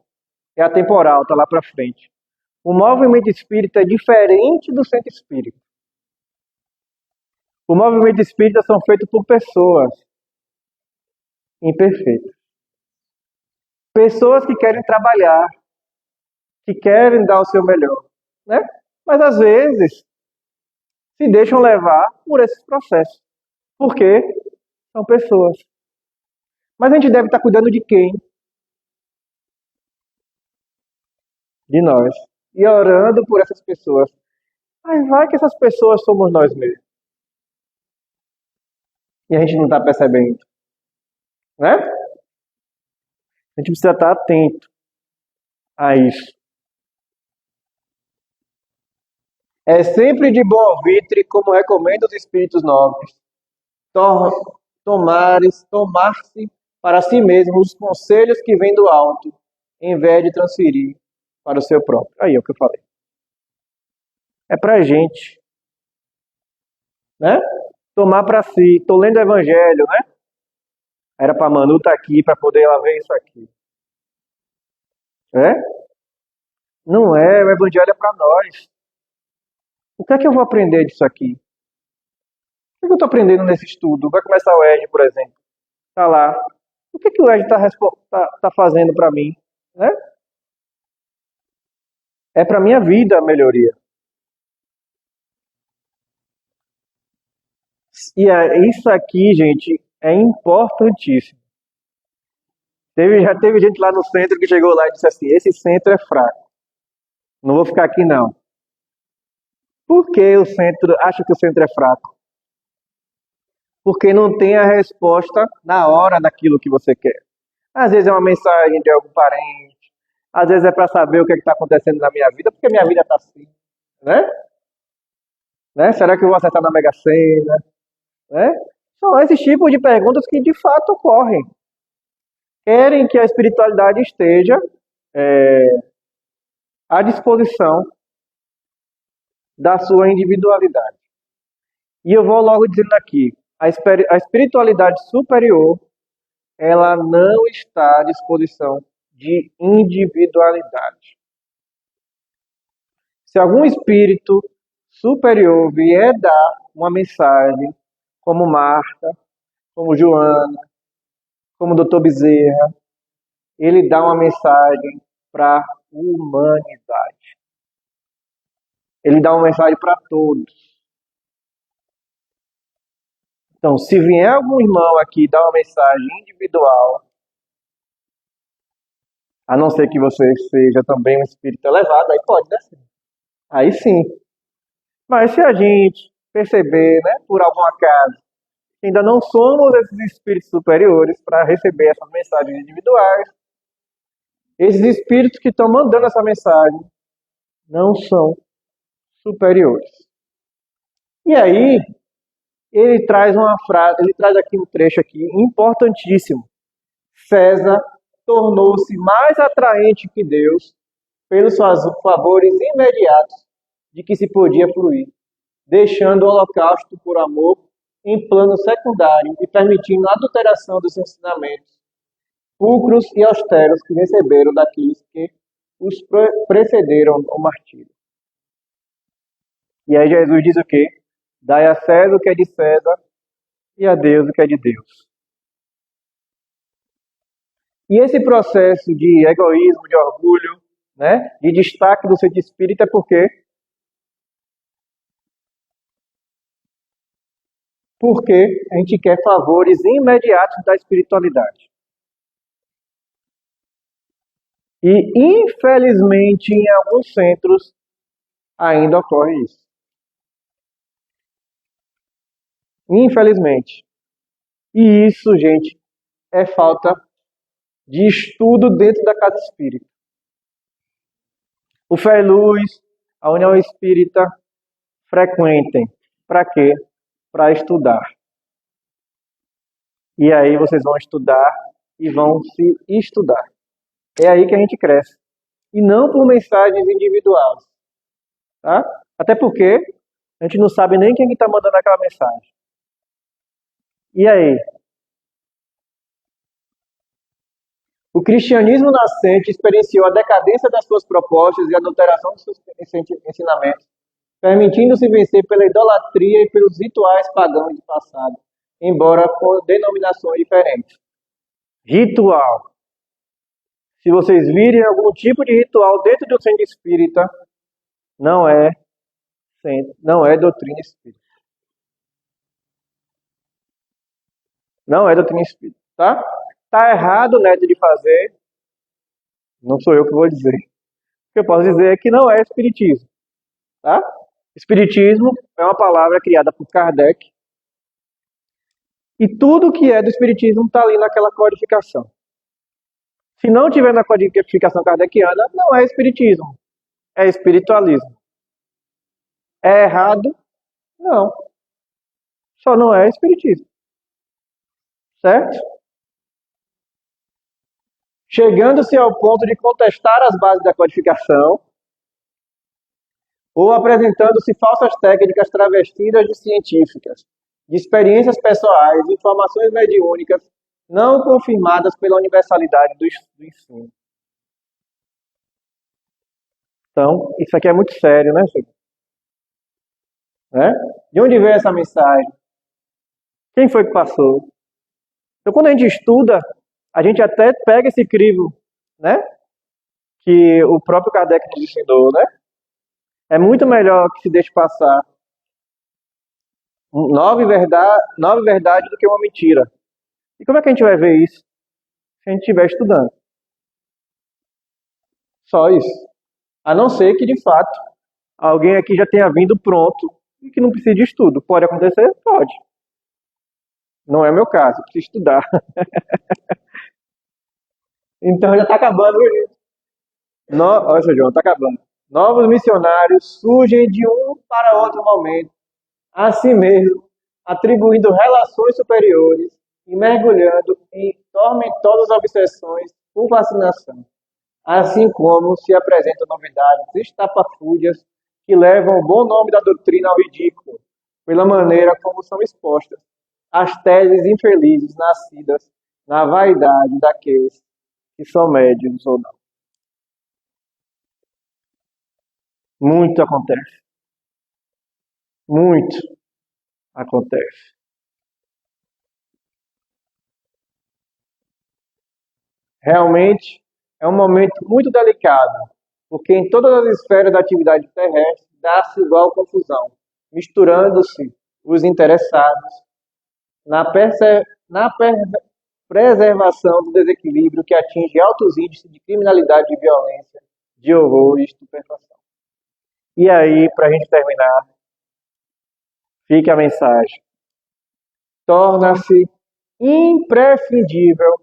É atemporal, tá lá para frente. O movimento espírita é diferente do centro espírita. O movimento espírita são feitos por pessoas imperfeitas. Pessoas que querem trabalhar, que querem dar o seu melhor, né? Mas às vezes se deixam levar por esses processos. Porque são pessoas. Mas a gente deve estar cuidando de quem? De nós. E orando por essas pessoas. Mas vai que essas pessoas somos nós mesmos. E a gente não está percebendo. Né? A gente precisa estar atento a isso. É sempre de bom alvitre, como recomenda os espíritos nobres, tomar-se para si mesmo os conselhos que vêm do alto, em vez de transferir para o seu próprio. Aí é o que eu falei. É pra gente, né? Tomar para si. Tô lendo o Evangelho, né? Era para Manu estar aqui para poder ela ver isso aqui. Não é, o Evangelho é para nós. O que é que eu vou aprender disso aqui? O que é que eu estou aprendendo nesse estudo? Vai começar o Ed, por exemplo. Tá lá. O que é que o Ed tá fazendo para mim? Né? É para minha vida a melhoria. E isso aqui, gente, é importantíssimo. Já teve gente lá no centro que chegou lá e disse assim: esse centro é fraco. Não vou ficar aqui não. Por que o centro acha que o centro é fraco? Porque não tem a resposta na hora daquilo que você quer. Às vezes é uma mensagem de algum parente, às vezes é para saber o que está acontecendo na minha vida, porque minha vida está assim, né? Será que eu vou acertar na Mega Sena? Né? São esses tipos de perguntas que de fato ocorrem. Querem que a espiritualidade esteja à disposição da sua individualidade. E eu vou logo dizendo aqui, a espiritualidade superior, ela não está à disposição de individualidade. Se algum espírito superior vier dar uma mensagem, como Marta, como Joana, como Dr. Bezerra, ele dá uma mensagem para a humanidade. Ele dá uma mensagem para todos. Então, se vier algum irmão aqui dar uma mensagem individual, a não ser que você seja também um espírito elevado, aí pode descer. Aí sim. Mas se a gente perceber, né, por algum acaso, que ainda não somos esses espíritos superiores para receber essas mensagens individuais, esses espíritos que estão mandando essa mensagem não são superiores. E aí, ele traz uma frase, ele traz aqui um trecho aqui importantíssimo. César tornou-se mais atraente que Deus pelos favores imediatos de que se podia fruir, deixando o holocausto por amor em plano secundário e permitindo a adulteração dos ensinamentos pulcros e austeros que receberam daqueles que os precederam ao martírio. E aí Jesus diz o quê? Dai a César o que é de César e a Deus o que é de Deus. E esse processo de egoísmo, de orgulho, né, de destaque do centro espírita é por quê? Porque a gente quer favores imediatos da espiritualidade. E, infelizmente, em alguns centros ainda ocorre isso. Infelizmente. E isso, gente, é falta de estudo dentro da casa espírita. O Fé e Luz, a União Espírita, frequentem. Para quê? Para estudar. E aí vocês vão estudar e vão se estudar. É aí que a gente cresce. E não por mensagens individuais. Tá? Até porque a gente não sabe nem quem está mandando aquela mensagem. E aí? O cristianismo nascente experienciou a decadência das suas propostas e a adulteração dos seus ensinamentos, permitindo-se vencer pela idolatria e pelos rituais pagãos do passado, embora com denominações diferentes. Ritual. Se vocês virem algum tipo de ritual dentro do centro espírita, não é doutrina espírita. Não é doutrina espírita, tá? Tá errado, né, de fazer. Não sou eu que vou dizer. O que eu posso dizer é que não é espiritismo, tá? Espiritismo é uma palavra criada por Kardec. E tudo que é do espiritismo está ali naquela codificação. Se não tiver na codificação kardeciana, não é espiritismo. É espiritualismo. É errado? Não. Só não é espiritismo. Certo? Chegando-se ao ponto de contestar as bases da codificação, ou apresentando-se falsas técnicas travestidas de científicas, de experiências pessoais, de informações mediúnicas, não confirmadas pela universalidade do ensino. Então, isso aqui é muito sério, né, senhor? Né? De onde veio essa mensagem? Quem foi que passou? Então, quando a gente estuda, a gente até pega esse crivo, né? Que o próprio Kardec nos ensinou, né? É muito melhor que se deixe passar nove verdades do que uma mentira. E como é que a gente vai ver isso? Se a gente estiver estudando. Só isso. A não ser que, de fato, alguém aqui já tenha vindo pronto e que não precisa de estudo. Pode acontecer? Pode. Não é meu caso, preciso estudar. Então já está acabando isso. Olha, seu João, está acabando. Novos missionários surgem de um para outro momento, a si mesmo, atribuindo relações superiores e mergulhando em tormentosas obsessões por fascinação, assim como se apresentam novidades estapafúrdias que levam o bom nome da doutrina ao ridículo, pela maneira como são expostas as teses infelizes nascidas na vaidade daqueles que são médiuns ou não. Muito acontece. Muito acontece. Realmente é um momento muito delicado, porque em todas as esferas da atividade terrestre dá-se igual confusão, misturando-se os interessados na preservação do desequilíbrio que atinge altos índices de criminalidade e violência, de horror e estupefação. E aí, para a gente terminar, fica a mensagem. Torna-se imprescindível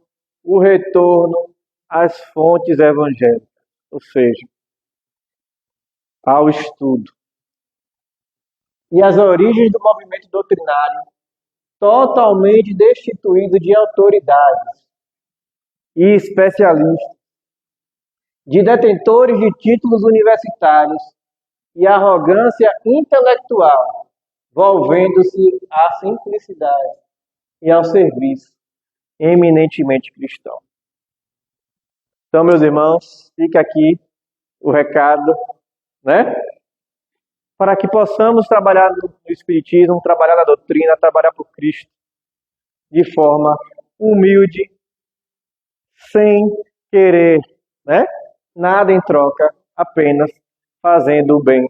o retorno às fontes evangélicas, ou seja, ao estudo. E as origens do movimento doutrinário totalmente destituído de autoridades e especialistas, de detentores de títulos universitários e arrogância intelectual, volvendo-se à simplicidade e ao serviço eminentemente cristão. Então, meus irmãos, fica aqui o recado, né? para que possamos trabalhar no Espiritismo, trabalhar na doutrina, trabalhar por Cristo de forma humilde, sem querer, né? Nada em troca, apenas fazendo o bem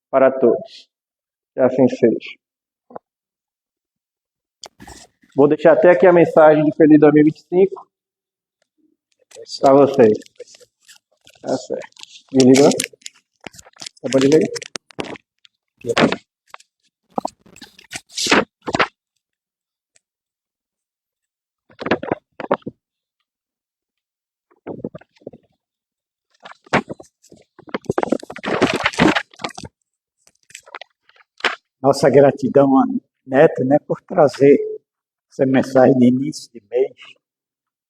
para todos. Que assim seja. Vou deixar até aqui a mensagem de Feliz 2025 para vocês. Tá certo. Desligou? Tá bom desligar? Nossa gratidão a Neto, né, por trazer essa mensagem de início de mês.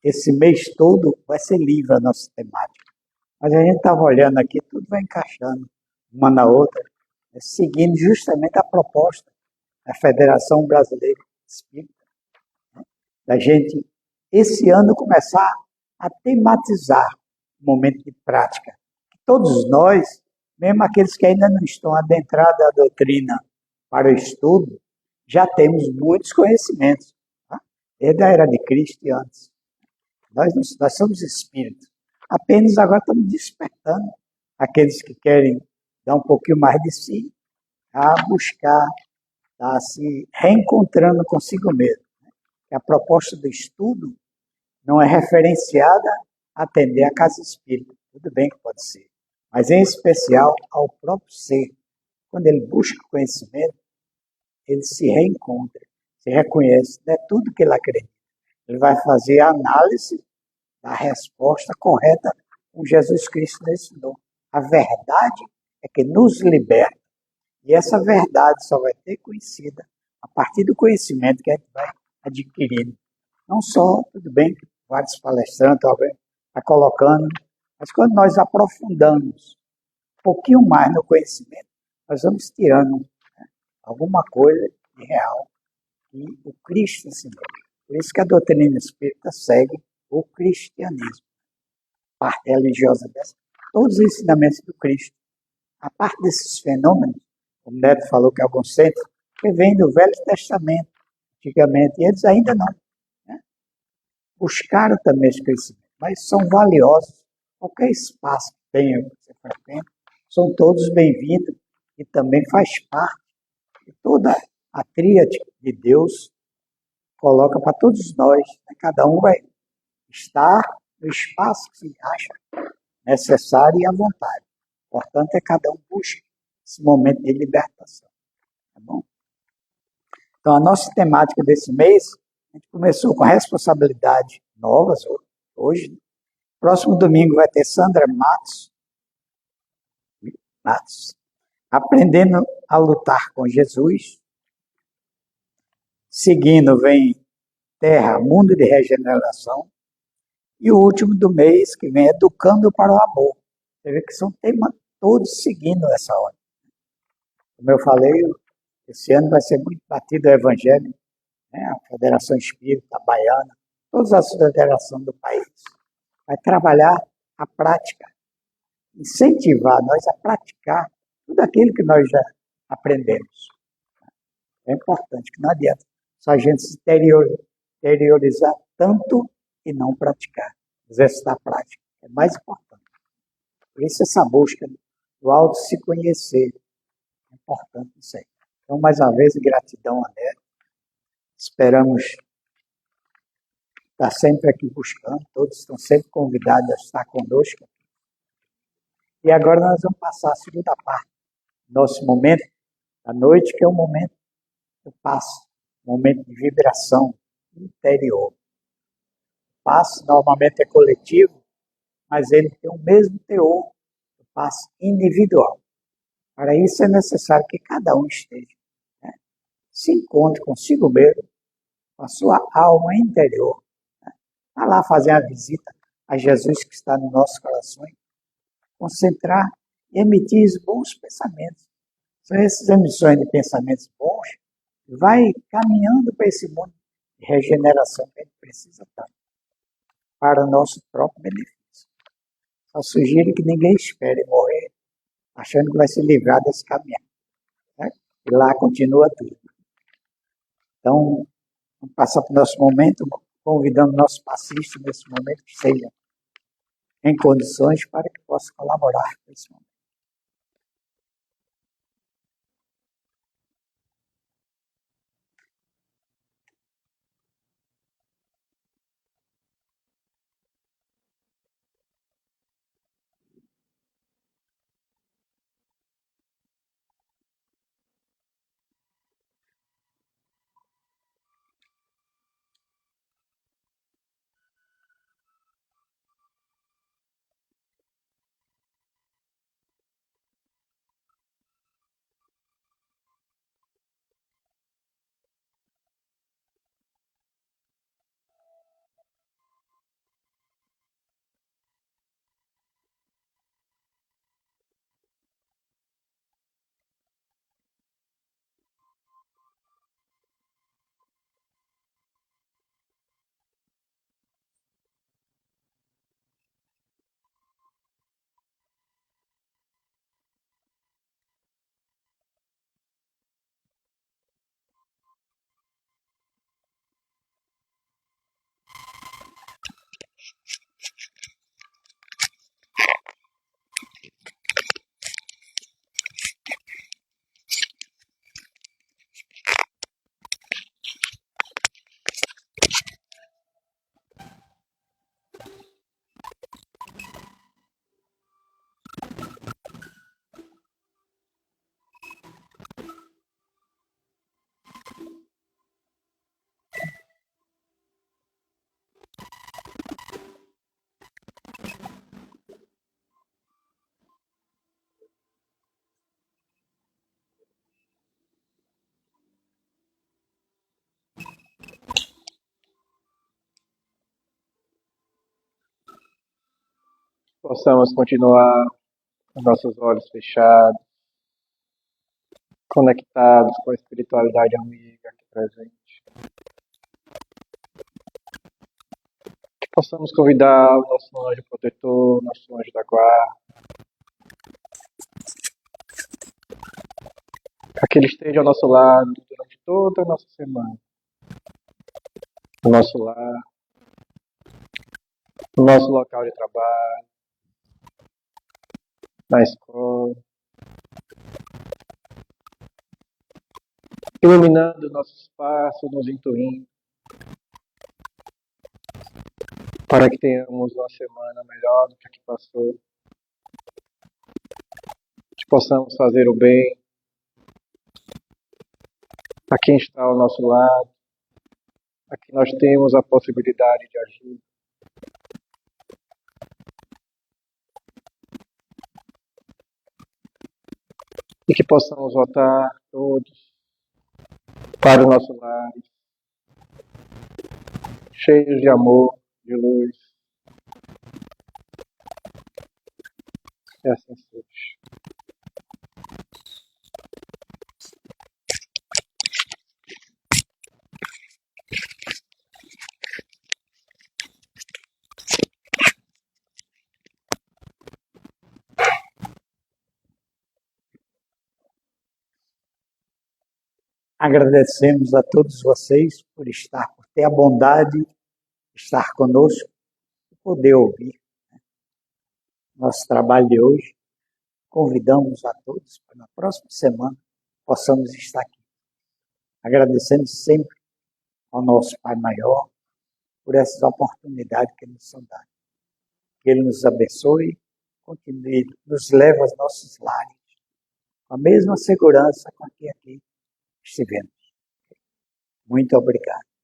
Esse mês todo vai ser livre a nossa temática. Mas a gente estava olhando aqui, tudo vai encaixando uma na outra, seguindo justamente a proposta da Federação Brasileira Espírita, né, da gente, esse ano, começar a tematizar o momento de prática. Todos nós, mesmo aqueles que ainda não estão adentrados à doutrina para o estudo, já temos muitos conhecimentos, tá? Desde a era de Cristo e antes. Nós somos espíritos. Apenas agora estamos despertando aqueles que querem dar um pouquinho mais de si, a buscar, a se reencontrando consigo mesmo. A proposta do estudo não é referenciada a atender a casa espírita. Tudo bem que pode ser. Mas, em especial, ao próprio ser. Quando ele busca conhecimento, ele se reencontra, se reconhece, não é tudo que ele acredita. Ele vai fazer a análise da resposta correta como Jesus Cristo nos ensinou. A verdade é que nos liberta. E essa verdade só vai ter conhecida a partir do conhecimento que a gente vai adquirindo. Não só, tudo bem, que vários palestrantes estão colocando, mas quando nós aprofundamos um pouquinho mais no conhecimento, nós vamos tirando, né, alguma coisa de real que o Cristo ensinou. Por isso que a doutrina espírita segue o cristianismo. A parte religiosa dessa, todos os ensinamentos do Cristo. A parte desses fenômenos, como o Neto falou que alguns centros, que vem do Velho Testamento, antigamente, e eles ainda não, né, buscaram também esse conhecimento, mas são valiosos. Qualquer espaço que tenha, que você frequenta, são todos bem-vindos e também faz parte de toda a tríade de Deus, coloca para todos nós, né? Cada um vai estar no espaço que se acha necessário e à vontade. O importante é cada um busque esse momento de libertação. Tá bom? Então, a nossa temática desse mês, a gente começou com responsabilidades novas hoje. Próximo domingo vai ter Sandra Matos, aprendendo a lutar com Jesus. Seguindo vem Terra, Mundo de Regeneração. E o último do mês, que vem Educando para o Amor. Você vê que são temas todos seguindo essa ordem. Como eu falei, esse ano vai ser muito batido o Evangelho, né? A Federação Espírita, a Baiana, todas as federações do país. Vai trabalhar a prática, incentivar nós a praticar tudo aquilo que nós já aprendemos. É importante, que não adianta só a gente se interiorizar tanto e não praticar. Exercitar a prática é mais importante. Por isso essa busca do auto se conhecer é importante isso aí. Então, mais uma vez, gratidão a Neto. Esperamos estar sempre aqui buscando. Todos estão sempre convidados a estar conosco. E agora nós vamos passar a segunda parte do nosso momento da noite, que é o momento do passo, momento de vibração interior. O passo normalmente é coletivo, mas ele tem o mesmo teor do passo individual. Para isso é necessário que cada um esteja, né, se encontre consigo mesmo, com a sua alma interior. Né? Vá lá fazer a visita a Jesus que está no nosso coração, concentrar e emitir os bons pensamentos. São essas emissões de pensamentos bons que vai caminhando para esse mundo de regeneração que a gente precisa tanto, para o nosso próprio benefício. Só sugiro que ninguém espere morrer achando que vai se livrar desse caminhar. E lá continua tudo. Então, vamos passar para o nosso momento, convidando o nosso passista nesse momento que seja em condições para que possa colaborar com esse momento. Possamos continuar com nossos olhos fechados, conectados com a espiritualidade amiga aqui presente. Que possamos convidar o nosso anjo protetor, nosso anjo da guarda, para que ele esteja ao nosso lado durante toda a nossa semana. No nosso lar, no nosso local de trabalho, na escola, iluminando o nosso espaço, nos intuindo, para que tenhamos uma semana melhor do que a que passou, que possamos fazer o bem a quem está ao nosso lado, a quem nós temos a possibilidade de agir. E que possamos voltar todos para o nosso lar, cheios de amor, de luz. E assim seja. Agradecemos a todos vocês por ter a bondade de estar conosco e poder ouvir nosso trabalho de hoje. Convidamos a todos para na próxima semana possamos estar aqui. Agradecendo sempre ao nosso Pai Maior por essas oportunidades que nos são dadas. Que Ele nos abençoe, continue, nos leve aos nossos lares, com a mesma segurança com que aqui estivemos. Muito obrigado.